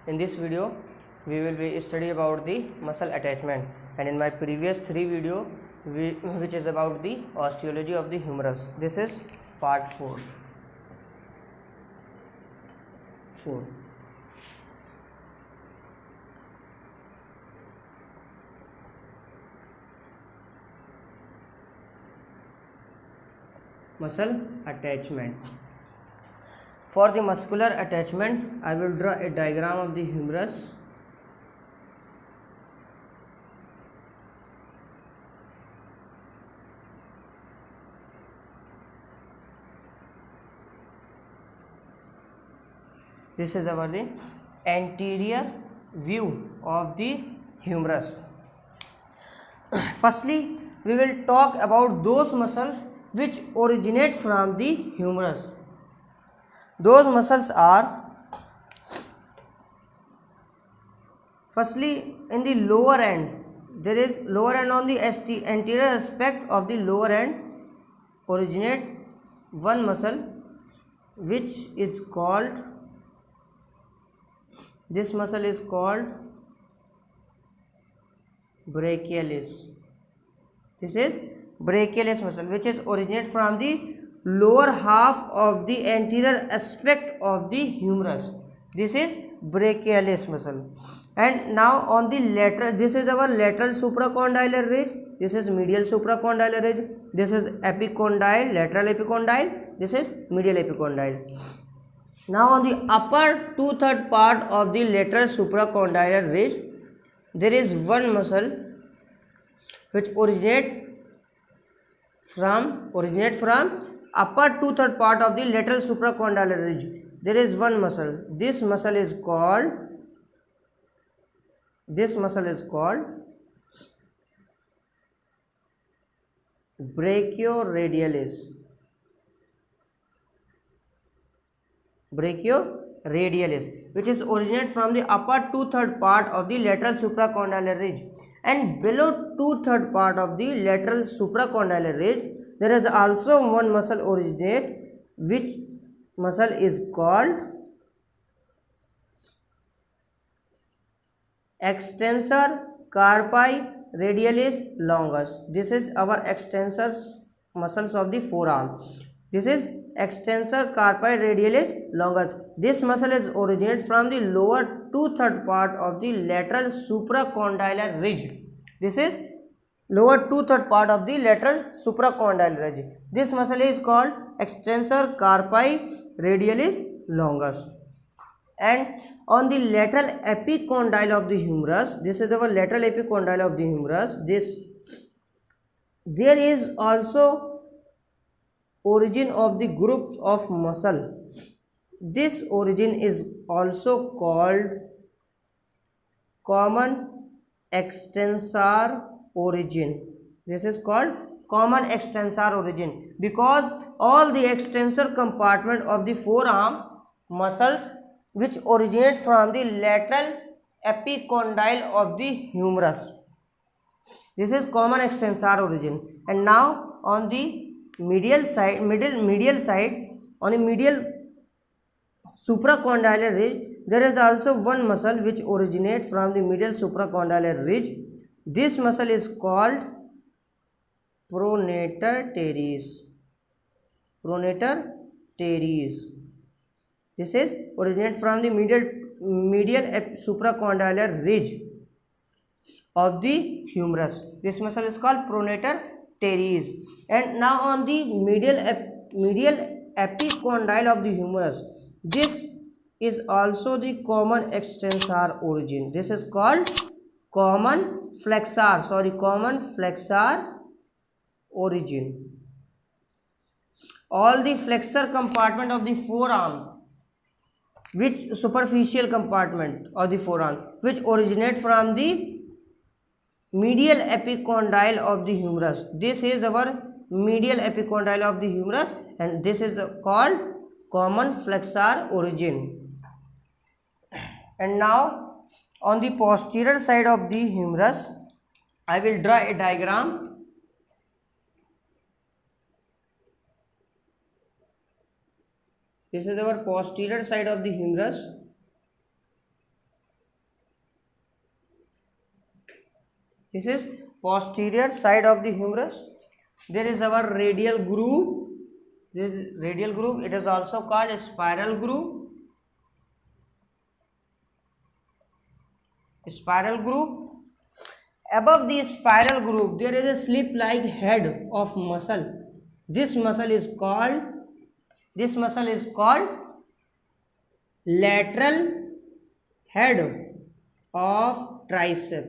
In this video, we will be study about the muscle attachment, and in my previous 3 video, which is about the osteology of the humerus. This is part 4. Muscle attachment. For the muscular attachment, I will draw a diagram of the humerus. This is our the anterior view of the humerus. Firstly, we will talk about those muscles which originate from the humerus. Those muscles are, firstly, in the lower end. There is lower end on the anterior aspect of the lower end originate one muscle which is called, this muscle is called brachialis. This is brachialis muscle which is originate from the lower half of the anterior aspect of the humerus. This is brachialis muscle. And now on the lateral, this is our lateral supracondylar ridge, this is medial supracondylar ridge, this is epicondyle, lateral epicondyle, this is medial epicondyle. Now on the upper 2/3 part of the lateral supracondylar ridge, there is one muscle which originate from upper 2/3 part of the lateral supracondylar ridge. There is one muscle. This muscle is called brachioradialis. Which is originate from the upper 2/3 part of the lateral supracondylar ridge, and below 2/3 part of the lateral supracondylar ridge there is also one muscle originate, which muscle is called extensor carpi radialis longus. This is our extensor muscles of the forearm. This is extensor carpi radialis longus. This muscle is originate from the lower 2/3 part of the lateral supracondylar ridge. This is lower 2/3 part of the lateral supracondylar ridge. This muscle is called extensor carpi radialis longus. And on the lateral epicondyle of the humerus, this is our lateral epicondyle of the humerus, there is also origin of the groups of muscle. This origin is also called common extensor origin. This is called common extensor origin because all the extensor compartment of the forearm muscles which originate from the lateral epicondyle of the humerus. This is common extensor origin. And now on the medial side, on the medial supracondylar ridge, there is also one muscle which originates from the medial supracondylar ridge. This muscle is called pronator teres. This is originate from the medial supracondylar ridge of the humerus. This muscle is called pronator teres. And now on the medial epicondyle of the humerus, this is also the common extensor origin. This is called common flexor origin. All the flexor compartment of the forearm, which superficial compartment of the forearm which originate from the medial epicondyle of the humerus. This is our medial epicondyle of the humerus, and this is called common flexor origin. And now on the posterior side of the humerus, I will draw a diagram. This is our posterior side of the humerus. This is posterior side of the humerus. There is our radial groove. This is radial groove. It is also called a spiral groove. Spiral groove. Above the spiral groove there is a slip like head of muscle. This muscle is called lateral head of tricep.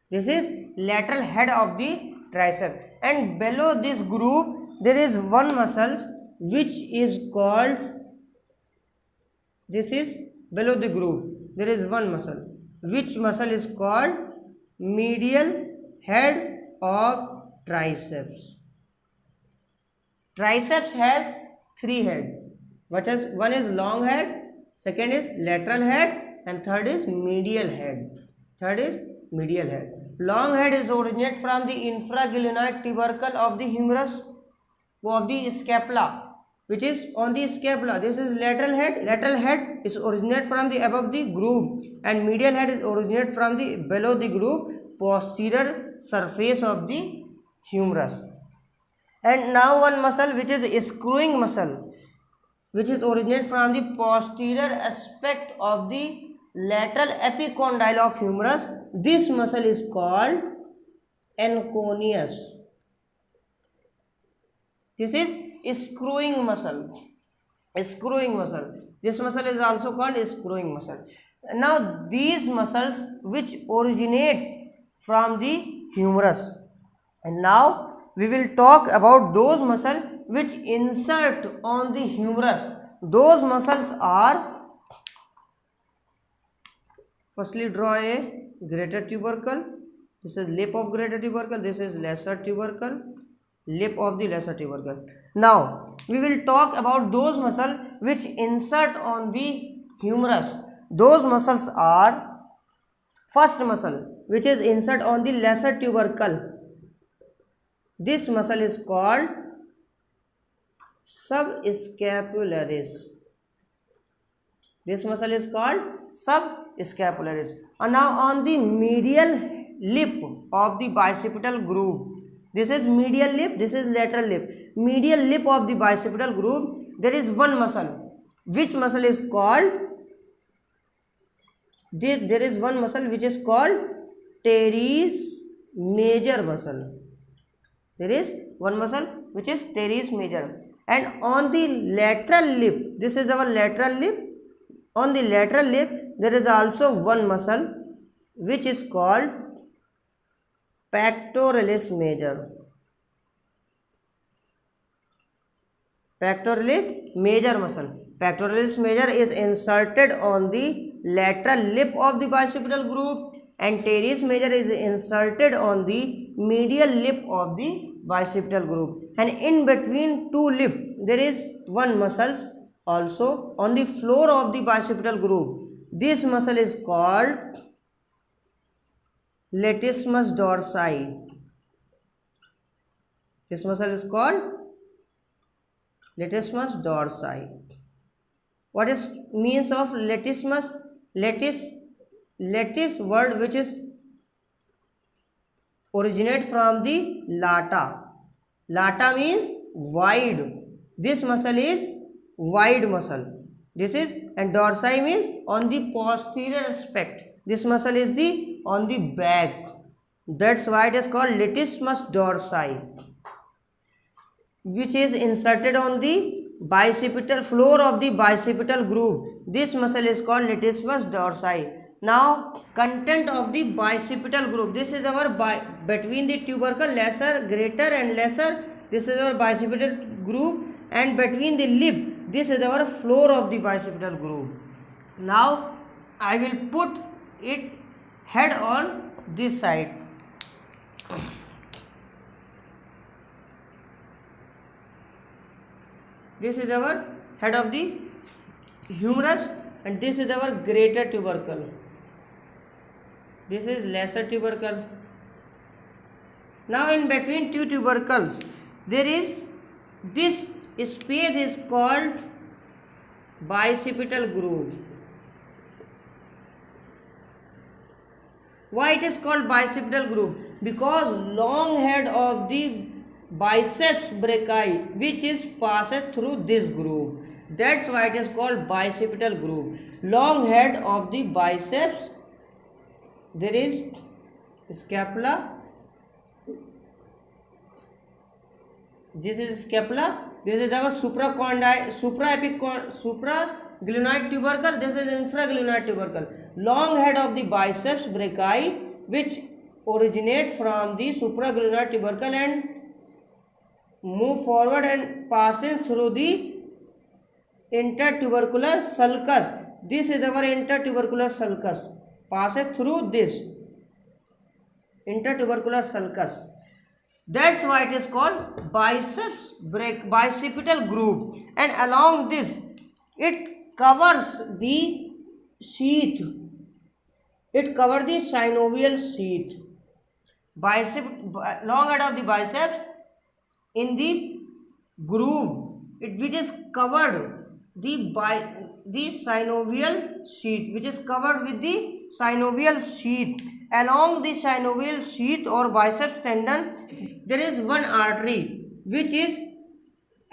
This is lateral head of the tricep, and below this groove there is one muscle which is called, this is below the groove there is one muscle, which muscle is called medial head of triceps. Triceps has three head. One is long head, second is lateral head, and third is medial head. Long head is originate from the infraglenoid tubercle of the humerus, of the scapula, which is on the scapula. This is lateral head. Lateral head is originate from the above the groove, and medial head is originate from the below the groove, posterior surface of the humerus. And now one muscle which is screwing muscle, which is originate from the posterior aspect of the lateral epicondyle of humerus. This muscle is called anconeus. This is screwing muscle. This muscle is also called screwing muscle. Now these muscles which originate from the humerus, and now we will talk about those muscles which insert on the humerus. Those muscles are, firstly draw a greater tubercle. This is lip of greater tubercle. This is lesser tubercle, lip of the lesser tubercle. Now we will talk about those muscles which insert on the humerus. Those muscles are, first muscle which is insert on the lesser tubercle. This muscle is called subscapularis. This muscle is called subscapularis. And now on the medial lip of the bicipital groove, this is medial lip, this is lateral lip. Medial lip of the bicipital groove, there is one muscle. Which muscle is called? There is one muscle which is called teres major muscle. There is one muscle which is teres major. And on the lateral lip, this is our lateral lip. On the lateral lip, there is also one muscle which is called pectoralis major. Pectoralis major muscle. Pectoralis major is inserted on the lateral lip of the bicipital groove, and teres major is inserted on the medial lip of the bicipital groove. And in between two lip, there is one muscle also on the floor of the bicipital groove. This muscle is called latissimus dorsi. This muscle is called latissimus dorsi. What is means of latissimus? Lattice word which is originate from the lata. Lata means wide. This muscle is wide muscle. This is, and dorsi means on the posterior aspect. This muscle is the on the back. That's why it is called latissimus dorsi, which is inserted on the bicipital floor of the bicipital groove. This muscle is called latissimus dorsi. Now content of the bicipital groove. This is our between the tubercle, lesser, greater and lesser. This is our bicipital groove, and between the lip, this is our floor of the bicipital groove. Now I will put it head on this side. This is our head of the humerus, and this is our greater tubercle. This is lesser tubercle. Now in between two tubercles, there is this space is called bicipital groove. Why it is called bicipital groove? Because long head of the biceps brachii which is passes through this groove. That's why it is called bicipital groove. Long head of the biceps, there is scapula. This is scapula. This is our supraglenoid tubercle. This is infraglenoid tubercle. Long head of the biceps brachii which originate from the supraglenoid tubercle and move forward and passes through the intertubercular sulcus. This is our intertubercular sulcus. Passes through this intertubercular sulcus. That's why it is called bicipital groove. And along this, it covers the sheath. It covers the synovial sheath. Long head of the biceps in the groove, which is covered the synovial sheath, which is covered with the synovial sheath. Along the synovial sheath or biceps tendon, there is one artery which is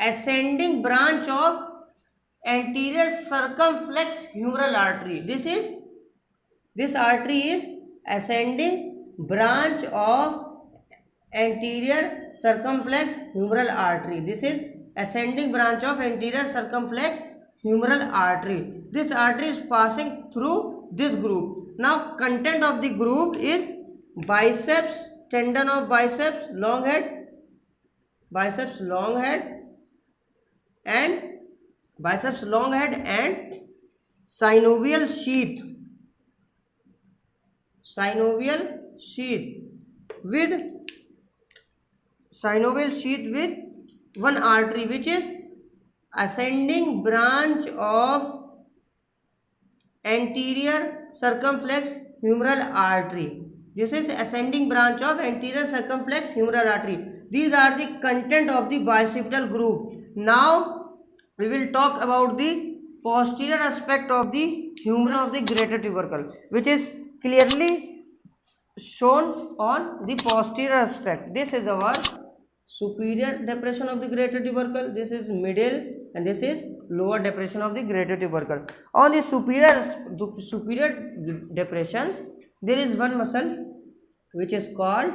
ascending branch of anterior circumflex humeral artery. This artery is ascending branch of anterior circumflex humeral artery. This is ascending branch of anterior circumflex humeral artery. This artery is passing through this groove. Now content of the groove is biceps, tendon of biceps long head and synovial sheath with one artery which is ascending branch of anterior circumflex humeral artery. This is ascending branch of anterior circumflex humeral artery. These are the content of the bicipital groove. Now we will talk about the posterior aspect of the humerum of the greater tubercle, which is clearly shown on the posterior aspect. This is our superior depression of the greater tubercle, this is middle, and this is lower depression of the greater tubercle. On the superior depression, there is one muscle which is called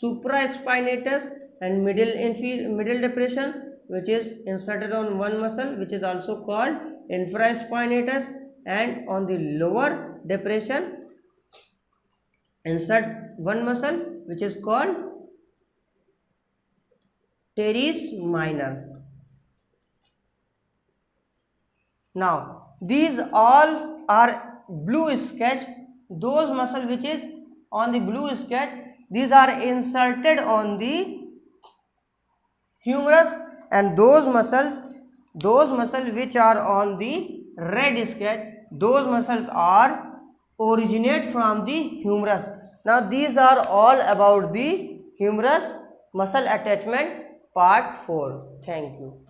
supraspinatus, and middle depression which is inserted on one muscle which is also called infraspinatus, and on the lower depression insert one muscle which is called teres minor. Now these all are blue sketch. Those muscle which is on the blue sketch, these are inserted on the humerus, and those muscles which are on the red sketch, those muscles are originate from the humerus. Now these are all about the humerus muscle attachment part 4. Thank you.